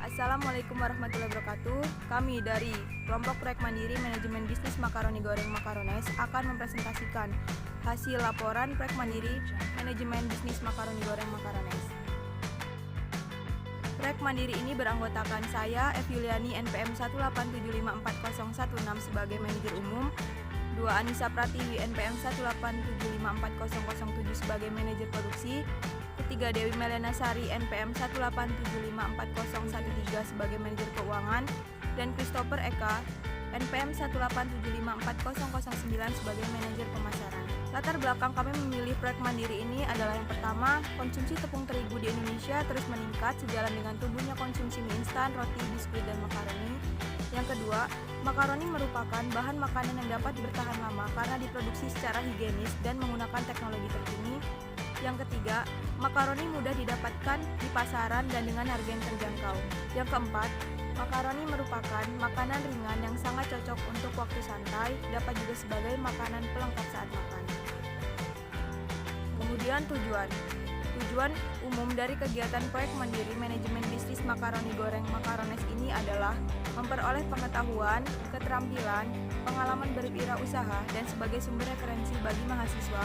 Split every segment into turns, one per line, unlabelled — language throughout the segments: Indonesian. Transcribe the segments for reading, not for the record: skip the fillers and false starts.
Assalamualaikum warahmatullahi wabarakatuh. Kami dari kelompok proyek mandiri manajemen bisnis makaroni goreng Makarones akan mempresentasikan hasil laporan proyek mandiri manajemen bisnis makaroni goreng Makarones. Proyek mandiri ini beranggotakan saya, F. Yuliani, NPM 187540116 sebagai manajer umum, 2. Anissa Pratiwi, NPM 187540007 sebagai manajer produksi, 3. Dewi Melena Sari, NPM 187540013 sebagai manajer keuangan, dan Christopher Eka, NPM 187540009 sebagai manajer pemasaran. Latar belakang kami memilih proyek mandiri ini adalah yang pertama, konsumsi tepung terigu di Indonesia terus meningkat sejalan dengan tumbuhnya konsumsi mie instan, roti, biskuit, dan makaroni. Yang kedua, makaroni merupakan bahan makanan yang dapat bertahan lama karena diproduksi secara higienis dan menggunakan teknologi terkini. Yang ketiga, makaroni mudah didapatkan di pasaran dan dengan harga yang terjangkau. Yang keempat, makaroni merupakan makanan ringan yang sangat cocok untuk waktu santai, dapat juga sebagai makanan pelengkap saat makan. Kemudian tujuan umum dari kegiatan proyek mandiri manajemen bisnis makaroni goreng Makarones ini adalah memperoleh pengetahuan, keterampilan, pengalaman berwirausaha, dan sebagai sumber referensi bagi mahasiswa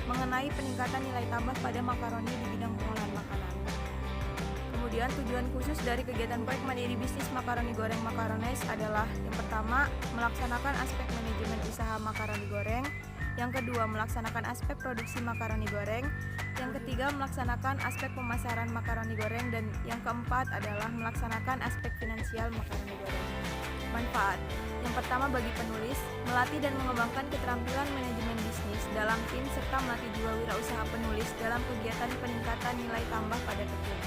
mengenai peningkatan nilai tambah pada makaroni di bidang pengolahan makanan. Kemudian tujuan khusus dari kegiatan proyek mandiri bisnis makaroni goreng Makarones adalah yang pertama, melaksanakan aspek manajemen usaha makaroni goreng, yang kedua, melaksanakan aspek produksi makaroni goreng, yang ketiga, melaksanakan aspek pemasaran makaroni goreng, dan yang keempat adalah melaksanakan aspek finansial makaroni goreng. Manfaat yang pertama bagi penulis, melatih dan mengembangkan keterampilan manajemen bisnis dalam tim serta melatih jiwa wirausaha penulis dalam kegiatan peningkatan nilai tambah pada tepung.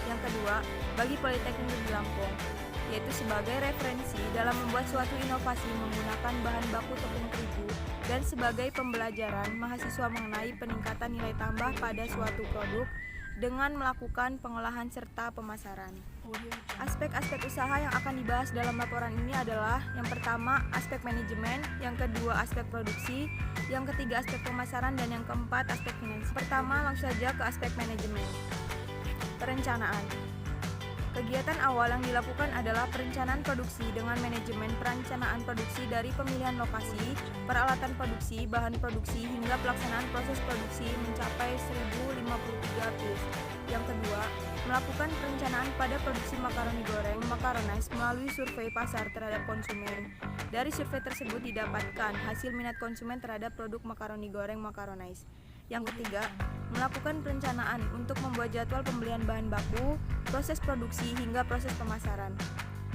Yang kedua, bagi Politeknik di Lampung, yaitu sebagai referensi dalam membuat suatu inovasi menggunakan bahan baku tepung terigu dan sebagai pembelajaran mahasiswa mengenai peningkatan nilai tambah pada suatu produk dengan melakukan pengolahan serta pemasaran. Aspek-aspek usaha yang akan dibahas dalam laporan ini adalah yang pertama, aspek manajemen, yang kedua, aspek produksi, yang ketiga, aspek pemasaran, dan yang keempat, aspek finansial. Pertama, langsung saja ke aspek manajemen. Perencanaan. Kegiatan awal yang dilakukan adalah perencanaan produksi dengan manajemen perencanaan produksi dari pemilihan lokasi, peralatan produksi, bahan produksi, hingga pelaksanaan proses produksi mencapai 1053 piece. Yang kedua, melakukan perencanaan pada produksi makaroni goreng Makarones melalui survei pasar terhadap konsumen. Dari survei tersebut didapatkan hasil minat konsumen terhadap produk makaroni goreng Makarones. Yang ketiga, melakukan perencanaan untuk membuat jadwal pembelian bahan baku, proses produksi, hingga proses pemasaran.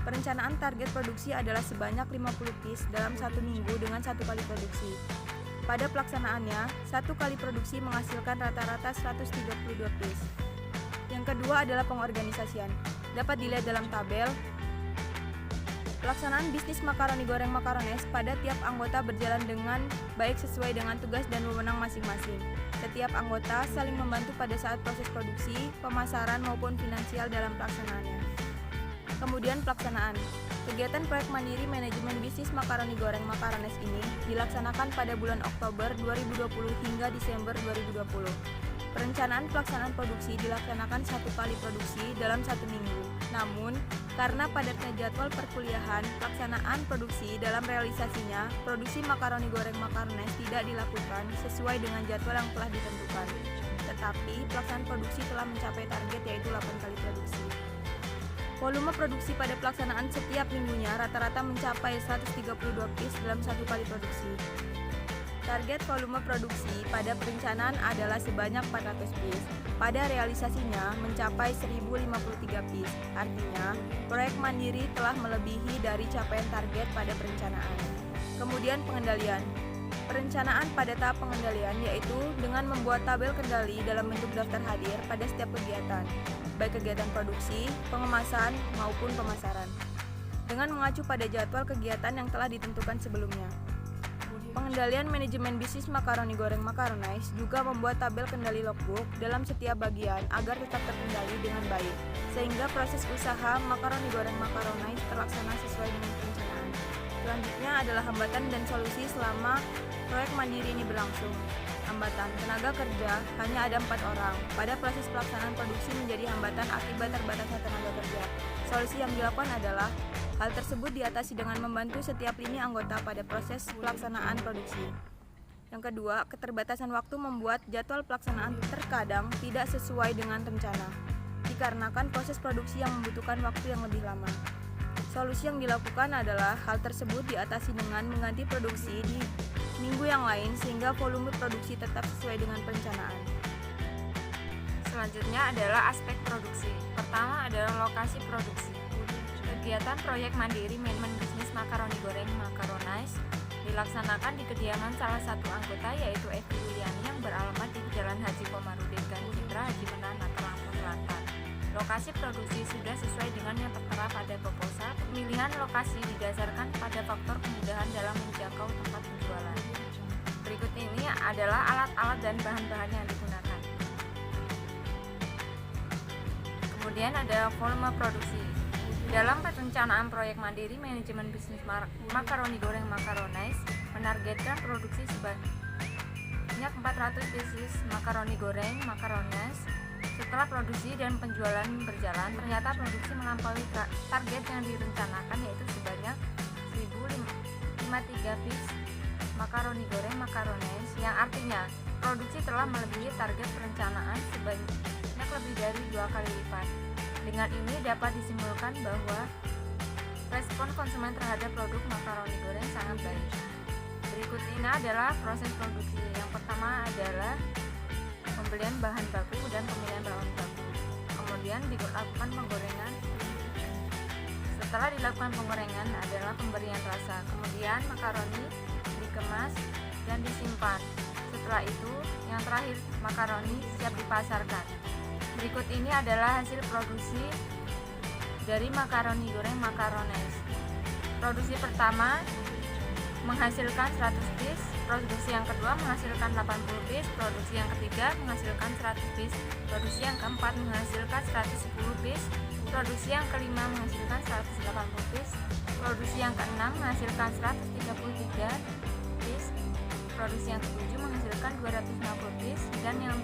Perencanaan target produksi adalah sebanyak 50 piece dalam satu minggu dengan satu kali produksi. Pada pelaksanaannya, satu kali produksi menghasilkan rata-rata 132 piece. Yang kedua adalah pengorganisasian. Dapat dilihat dalam tabel. Pelaksanaan bisnis makaroni goreng Makarones pada tiap anggota berjalan dengan baik sesuai dengan tugas dan wewenang masing-masing. Setiap anggota saling membantu pada saat proses produksi, pemasaran maupun finansial dalam pelaksanaannya. Kemudian pelaksanaan. Kegiatan proyek mandiri manajemen bisnis makaroni goreng Makarones ini dilaksanakan pada bulan Oktober 2020 hingga Desember 2020. Perencanaan pelaksanaan produksi dilaksanakan satu kali produksi dalam satu minggu. Namun, karena padatnya jadwal perkuliahan, pelaksanaan produksi dalam realisasinya, produksi makaroni goreng Makarones tidak dilakukan sesuai dengan jadwal yang telah ditentukan. Tetapi, pelaksanaan produksi telah mencapai target yaitu 8 kali produksi. Volume produksi pada pelaksanaan setiap minggunya rata-rata mencapai 132 piece dalam satu kali produksi. Target volume produksi pada perencanaan adalah sebanyak 400 piece. Pada realisasinya mencapai 1053 piece. Artinya, proyek mandiri telah melebihi dari capaian target pada perencanaan. Kemudian pengendalian. Perencanaan pada tahap pengendalian yaitu dengan membuat tabel kendali dalam bentuk daftar hadir pada setiap kegiatan, baik kegiatan produksi, pengemasan, maupun pemasaran, dengan mengacu pada jadwal kegiatan yang telah ditentukan sebelumnya. Pengendalian manajemen bisnis makaroni goreng Makarones juga membuat tabel kendali logbook dalam setiap bagian agar tetap terkendali dengan baik, sehingga proses usaha makaroni goreng Makarones terlaksana sesuai dengan perencanaan. Selanjutnya adalah hambatan dan solusi selama proyek mandiri ini berlangsung. hambatan. Tenaga kerja hanya ada 4 orang. Pada proses pelaksanaan produksi menjadi hambatan akibat terbatasnya tenaga kerja. Solusi yang dilakukan adalah hal tersebut diatasi dengan membantu setiap lini anggota pada proses pelaksanaan produksi. Yang kedua, keterbatasan waktu membuat jadwal pelaksanaan terkadang tidak sesuai dengan rencana, dikarenakan proses produksi yang membutuhkan waktu yang lebih lama. Solusi yang dilakukan adalah hal tersebut diatasi dengan mengganti produksi di minggu yang lain sehingga volume produksi tetap sesuai dengan perencanaan.
Selanjutnya adalah aspek produksi. Pertama adalah lokasi produksi. Kegiatan proyek mandiri manajemen bisnis makaroni goreng Makaronais dilaksanakan di kediaman salah satu anggota yaitu Evi Yuliani yang beralamat di Jalan Haji Komarudin Gang Citra, Haji Menahan, Lampung Selatan. Lokasi produksi sudah sesuai dengan yang tertera pada proposal. Pemilihan lokasi didasarkan pada faktor kemudahan dalam menjangkau tempat penjualan. Berikut ini adalah alat-alat dan bahan-bahan yang digunakan. Kemudian ada volume produksi. Dalam perencanaan proyek mandiri manajemen bisnis makaroni goreng Makaronais menargetkan produksi sebanyak 400 pieces makaroni goreng Makaronais. Setelah produksi dan penjualan berjalan, ternyata produksi melampaui target yang direncanakan yaitu sebanyak 1053 piece makaroni goreng Makaronais, yang artinya produksi telah melebihi target perencanaan sebanyak lebih dari 2 kali lipat. Dengan ini dapat disimpulkan bahwa respon konsumen terhadap produk makaroni goreng sangat baik. Berikut ini adalah proses produksi. Yang pertama adalah pembelian bahan baku dan pemilihan bahan baku. Kemudian dilakukan penggorengan. Setelah dilakukan penggorengan adalah pemberian rasa. Kemudian makaroni dikemas dan disimpan. Setelah itu, yang terakhir makaroni siap dipasarkan. Berikut ini adalah hasil produksi dari makaroni goreng Makaronais. Produksi pertama menghasilkan 100 piece, produksi yang kedua menghasilkan 80 piece, produksi yang ketiga menghasilkan 100 piece, produksi yang keempat menghasilkan 110 piece, produksi yang kelima menghasilkan 180 piece, produksi yang keenam menghasilkan 133 piece, produksi yang ketujuh menghasilkan 250 piece, dan yang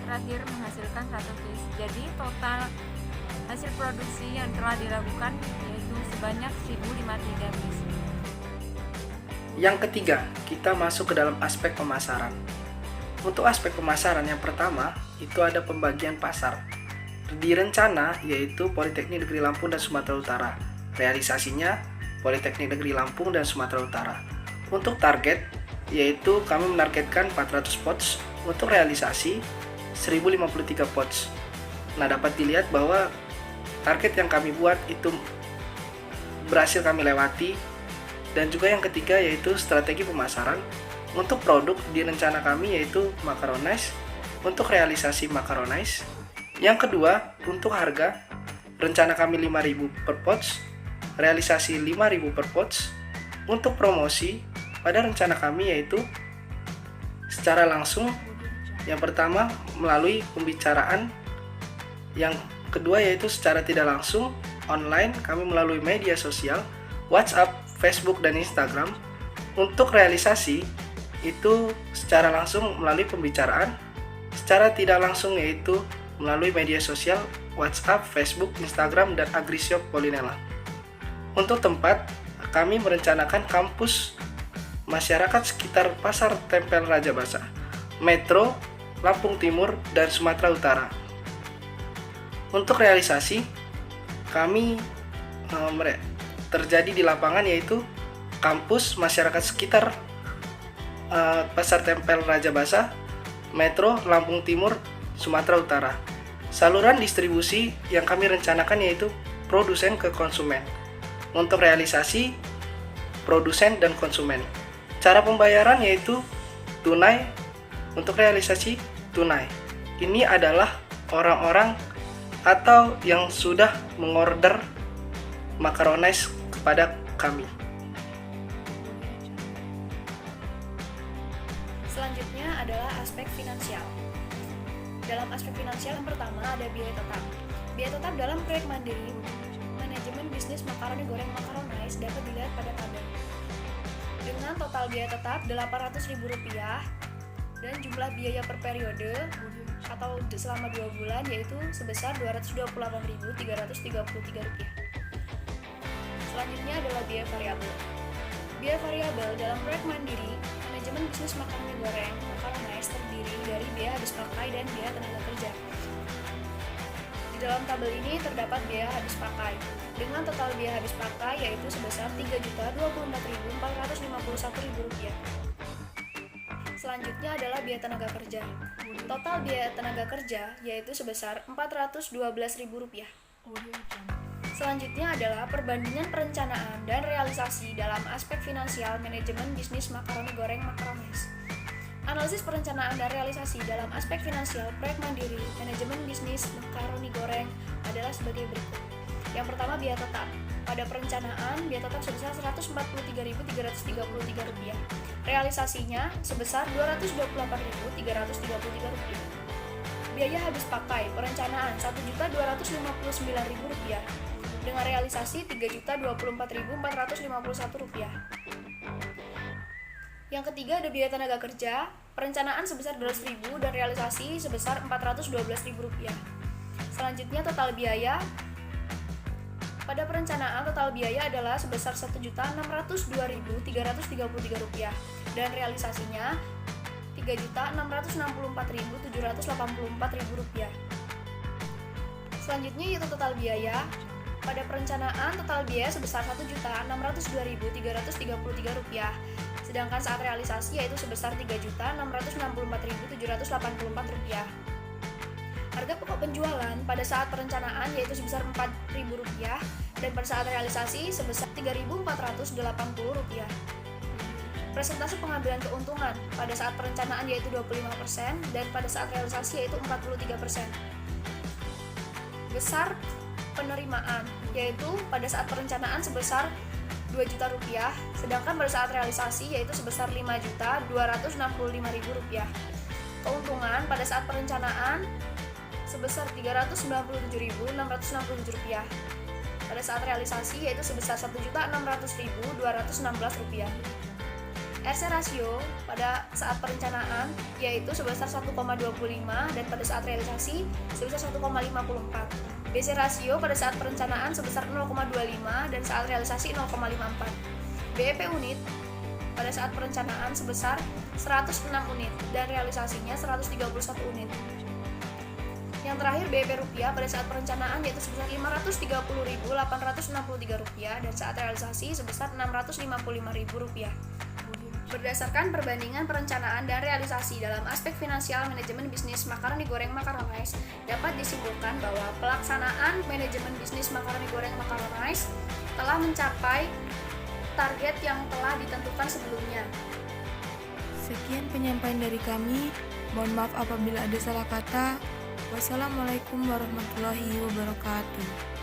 terakhir menghasilkan 100 piece. Jadi total hasil produksi yang telah dilakukan yaitu sebanyak 1053 piece.
Yang ketiga, kita masuk ke dalam aspek pemasaran. Untuk aspek pemasaran yang pertama, itu ada pembagian pasar. Di rencana yaitu Politeknik Negeri Lampung dan Sumatera Utara. Realisasinya Politeknik Negeri Lampung dan Sumatera Utara. Untuk target, yaitu kami menargetkan 400 pots, untuk realisasi 1053 pots. Nah, dapat dilihat bahwa target yang kami buat itu berhasil kami lewati. Dan juga yang ketiga yaitu strategi pemasaran. Untuk produk di rencana kami yaitu Makaronais, untuk realisasi Makaronais. Yang kedua, untuk harga, rencana kami 5.000 per pots, realisasi 5.000 per pots. Untuk promosi, pada rencana kami yaitu secara langsung, yang pertama melalui pembicaraan, yang kedua yaitu secara tidak langsung, online, kami melalui media sosial, WhatsApp, Facebook, dan Instagram. Untuk realisasi itu secara langsung melalui pembicaraan, secara tidak langsung yaitu melalui media sosial, WhatsApp, Facebook, Instagram, dan Agrishop Polinela. Untuk tempat, kami merencanakan kampus masyarakat sekitar Pasar Tempel Raja Basa, Metro, Lampung Timur, dan Sumatera Utara. Untuk realisasi, kami terjadi di lapangan yaitu kampus masyarakat sekitar Pasar Tempel Raja Basa, Metro, Lampung Timur, Sumatera Utara. Saluran distribusi yang kami rencanakan yaitu produsen ke konsumen. Untuk realisasi, produsen dan konsumen. Cara pembayaran yaitu tunai. Untuk realisasi tunai. Ini adalah orang-orang atau yang sudah mengorder Makaronais kepada kami.
Selanjutnya adalah aspek finansial. Dalam aspek finansial yang pertama ada biaya tetap. Biaya tetap dalam proyek mandiri manajemen bisnis makaroni goreng Makaronais dapat dilihat pada tabel. Dengan total biaya tetap Rp800.000, Dan jumlah biaya per periode atau selama 2 bulan yaitu sebesar Rp228.333. Selanjutnya adalah biaya variabel. Biaya variabel dalam proyek mandiri manajemen bisnis makaroni goreng Makaronais terdiri dari biaya habis pakai dan biaya tenaga kerja. Di dalam tabel ini terdapat biaya habis pakai dengan total biaya habis pakai yaitu sebesar Rp3.024.451. Selanjutnya adalah biaya tenaga kerja. Total biaya tenaga kerja yaitu sebesar Rp412.000. Selanjutnya adalah perbandingan perencanaan dan realisasi dalam aspek finansial manajemen bisnis makaroni goreng Makaronais. Analisis perencanaan dan realisasi dalam aspek finansial proyek mandiri manajemen bisnis makaroni goreng adalah sebagai berikut. Yang pertama, biaya tetap. Pada perencanaan, biaya tetap sebesar Rp143.333. Realisasinya sebesar Rp228.333. Biaya habis pakai perencanaan Rp1.259.000 dengan realisasi Rp3.024.451. Yang ketiga ada biaya tenaga kerja, perencanaan sebesar Rp200.000 dan realisasi sebesar Rp412.000. Selanjutnya total biaya. Pada perencanaan total biaya adalah sebesar Rp1.602.333 dan realisasinya Rp3.664.784. Selanjutnya yaitu total biaya. Pada perencanaan total biaya sebesar Rp1.602.333, sedangkan saat realisasi yaitu sebesar Rp3.664.784. Harga pokok penjualan pada saat perencanaan yaitu sebesar Rp4.000 dan pada saat realisasi sebesar Rp3.480. Persentase pengambilan keuntungan pada saat perencanaan yaitu 25% dan pada saat realisasi yaitu 43%. Besar penerimaan yaitu pada saat perencanaan sebesar Rp2 juta, sedangkan pada saat realisasi yaitu sebesar Rp5.265.000. Keuntungan pada saat perencanaan sebesar Rp397.667. Pada saat realisasi yaitu sebesar Rp1.600.216. RC rasio pada saat perencanaan yaitu sebesar 1,25 dan pada saat realisasi sebesar 1,54. BC rasio pada saat perencanaan sebesar 0,25 dan saat realisasi 0,54. BEP unit pada saat perencanaan sebesar 106 unit dan realisasinya 131 unit. Yang terakhir BEP rupiah pada saat perencanaan yaitu sebesar Rp530.863 dan saat realisasi sebesar Rp655.000. Berdasarkan perbandingan perencanaan dan realisasi dalam aspek finansial manajemen bisnis makaroni goreng Makaronais, dapat disimpulkan bahwa pelaksanaan manajemen bisnis makaroni goreng Makaronais telah mencapai target yang telah ditentukan sebelumnya.
Sekian penyampaian dari kami. Mohon maaf apabila ada salah kata. Wassalamualaikum warahmatullahi wabarakatuh.